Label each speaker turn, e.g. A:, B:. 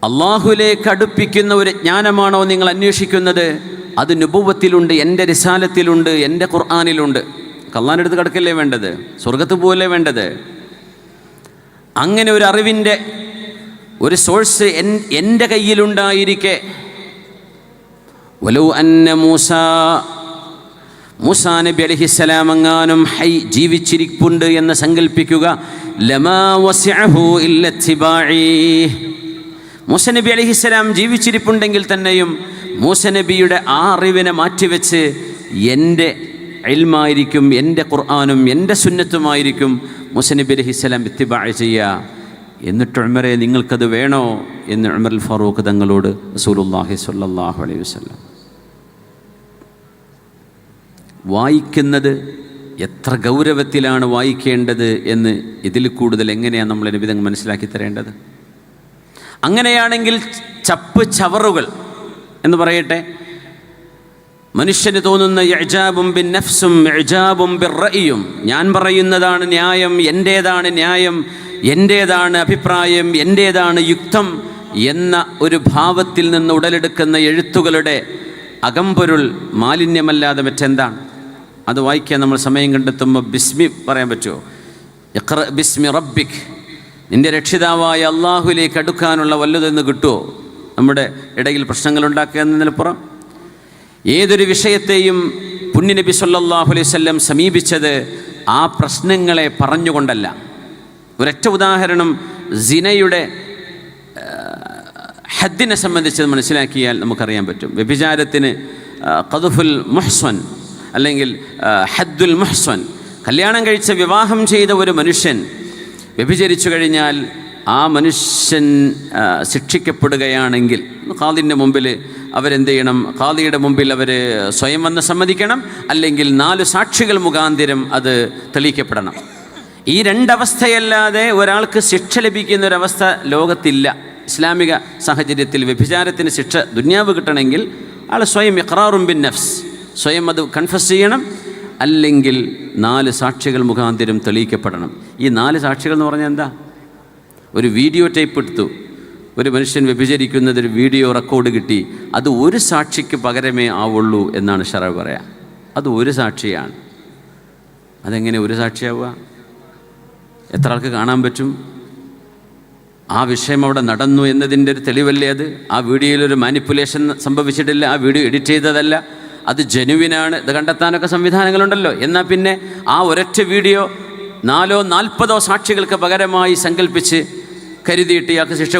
A: അള്ളാഹുവിലേക്ക് അടുപ്പിക്കുന്ന ഒരു ജ്ഞാനമാണോ നിങ്ങൾ അന്വേഷിക്കുന്നത്? അത് നുബുവത്തിലുണ്ട്, എൻ്റെ റിസാലത്തിലുണ്ട്, എൻ്റെ ഖുർആനിലുണ്ട്. അള്ളാഹിൻ്റെ അടുത്ത് കിടക്കല്ലേ വേണ്ടത്, സ്വർഗത്ത് പോകല്ലേ വേണ്ടത്. അങ്ങനെ ഒരു അറിവിൻ്റെ ഒരു സോഴ്സ് എൻ്റെ കയ്യിലുണ്ടായിരിക്കെ, വലൗ അന്ന മൂസാ നബി അലൈഹിസ്സലാം എങ്ങാനും ജീവിച്ചിരിപ്പുണ്ട് എന്ന് സങ്കല്പിക്കുക. ലമാ വസിഅഹു ഇല്ല ഇത്തിബാഇ. മൂസാ നബി അലൈഹിസ്സലാം ജീവിച്ചിരിപ്പുണ്ടെങ്കിൽ തന്നെയും മൂസാ നബിയുടെ ആ അറിവിനെ മാറ്റിവെച്ച് എൻ്റെ ഇൽമായിരിക്കും, എൻ്റെ ഖുർആനും എൻ്റെ സുന്നത്തുമായിരിക്കും മൂസാ നബി അലൈഹിസ്സലാം ഇത്തിബാ ചെയ്യുക. എന്നിട്ട് ഉമറേ, നിങ്ങൾക്കത് വേണോ എന്ന് ഉമർ അൽ ഫാറൂഖ് തങ്ങളോട് റസൂലുള്ളാഹി സ്വല്ലല്ലാഹു അലൈഹി വസല്ലം. വായിക്കുന്നത് എത്ര ഗൗരവത്തിലാണ് വായിക്കേണ്ടത് എന്ന് ഇതിൽ കൂടുതൽ എങ്ങനെയാണ് നമ്മൾ നബി തങ്ങൾ മനസ്സിലാക്കി തരേണ്ടത്? അങ്ങനെയാണെങ്കിൽ ചപ്പ് ചവറുകൾ എന്ന് പറയട്ടെ, മനുഷ്യന് തോന്നുന്ന ഇഅ്ജാബും ബിൻ നഫ്സും ഇഅ്ജാബും ബിർറഅയും, ഞാൻ പറയുന്നതാണ് ന്യായം, എൻ്റേതാണ് ന്യായം, എൻ്റേതാണ് അഭിപ്രായം, എൻ്റേതാണ് യുക്തം എന്ന ഒരു ഭാവത്തിൽ നിന്ന് ഉടലെടുക്കുന്ന എഴുത്തുകളുടെ അകമ്പൊരുൾ മാലിന്യമല്ലാതെ മറ്റെന്താണ്? അത് വായിക്കാൻ നമ്മൾ സമയം കണ്ടെത്തുമ്പോൾ ബിസ്മി പറയാൻ പറ്റുമോ? ഇഖ്റ ബിസ്മി റബ്ബിക്, നിൻ്റെ രക്ഷിതാവായ അള്ളാഹുവിലേക്ക് അടുക്കാനുള്ള വല്ലതെന്ന് കിട്ടുമോ? നമ്മുടെ ഇടയിൽ പ്രശ്നങ്ങൾ ഉണ്ടാക്കുക എന്നതിനപ്പുറം ഏതൊരു വിഷയത്തെയും പുണ്യനബി സല്ലല്ലാഹു അലൈഹി വസല്ലം സമീപിച്ചത് ആ പ്രശ്നങ്ങളെ പറഞ്ഞുകൊണ്ടല്ല. ഒരൊറ്റ ഉദാഹരണം സിനയുടെ ഹദ്ദിനെ സംബന്ധിച്ച് മനസ്സിലാക്കിയാൽ നമുക്കറിയാൻ പറ്റും. വ്യഭിചാരത്തിന് ഖദ്ഫുൽ മുഹ്സൻ അല്ലെങ്കിൽ ഹദ്ദുൽ മുഹ്സൻ, കല്യാണം കഴിച്ച വിവാഹം ചെയ്ത ഒരു മനുഷ്യൻ വ്യഭിചരിച്ചു കഴിഞ്ഞാൽ ആ മനുഷ്യൻ ശിക്ഷിക്കപ്പെടുകയാണെങ്കിൽ ഖാദിൻ്റെ മുമ്പിൽ അവരെന്ത് ചെയ്യണം? ഖാദിയുടെ മുമ്പിൽ അവർ സ്വയം വന്ന് സമ്മതിക്കണം, അല്ലെങ്കിൽ 4 സാക്ഷികൾ മുഖാന്തിരം അത് തെളിയിക്കപ്പെടണം. ഈ രണ്ടവസ്ഥയല്ലാതെ ഒരാൾക്ക് ശിക്ഷ ലഭിക്കുന്നൊരവസ്ഥ ലോകത്തില്ല. ഇസ്ലാമിക സാഹചര്യത്തിൽ വ്യഭിചാരത്തിന് ശിക്ഷ ദുന്യാവ് കിട്ടണമെങ്കിൽ ആൾ സ്വയം ഇഖ്റാറും ബിൻ നഫ്സ്, സ്വയം അത് കൺഫസ് ചെയ്യണം, അല്ലെങ്കിൽ 4 സാക്ഷികൾ മുഖാന്തിരം തെളിയിക്കപ്പെടണം. ഈ 4 സാക്ഷികൾ എന്ന് പറഞ്ഞാൽ എന്താ? ഒരു വീഡിയോ ടേപ്പ് എടുത്തു, ഒരു മനുഷ്യൻ വ്യഭിചരിക്കുന്നതൊരു വീഡിയോ റെക്കോർഡ് കിട്ടി, അത് ഒരു സാക്ഷിക്ക് പകരമേ ആവുള്ളൂ എന്നാണ് ശറഅ് പറയാം. അത് ഒരു സാക്ഷിയാണ്. അതെങ്ങനെ ഒരു സാക്ഷിയാവുക? എത്ര ആൾക്ക് കാണാൻ പറ്റും? ആ വിഷയം അവിടെ നടന്നു എന്നതിൻ്റെ ഒരു തെളിവല്ലേ അത്? ആ വീഡിയോയിലൊരു മാനിപ്പുലേഷൻ സംഭവിച്ചിട്ടില്ല, ആ വീഡിയോ എഡിറ്റ് ചെയ്തതല്ല, അത് ജെനുവിനാണ്. ഇത് കണ്ടെത്താനൊക്കെ സംവിധാനങ്ങളുണ്ടല്ലോ. എന്നാൽ പിന്നെ ആ ഒരൊറ്റ വീഡിയോ 4 40 സാക്ഷികൾക്ക് പകരമായി സങ്കല്പിച്ച് കരുതിയിട്ട് ഇയാൾക്ക് ശിക്ഷ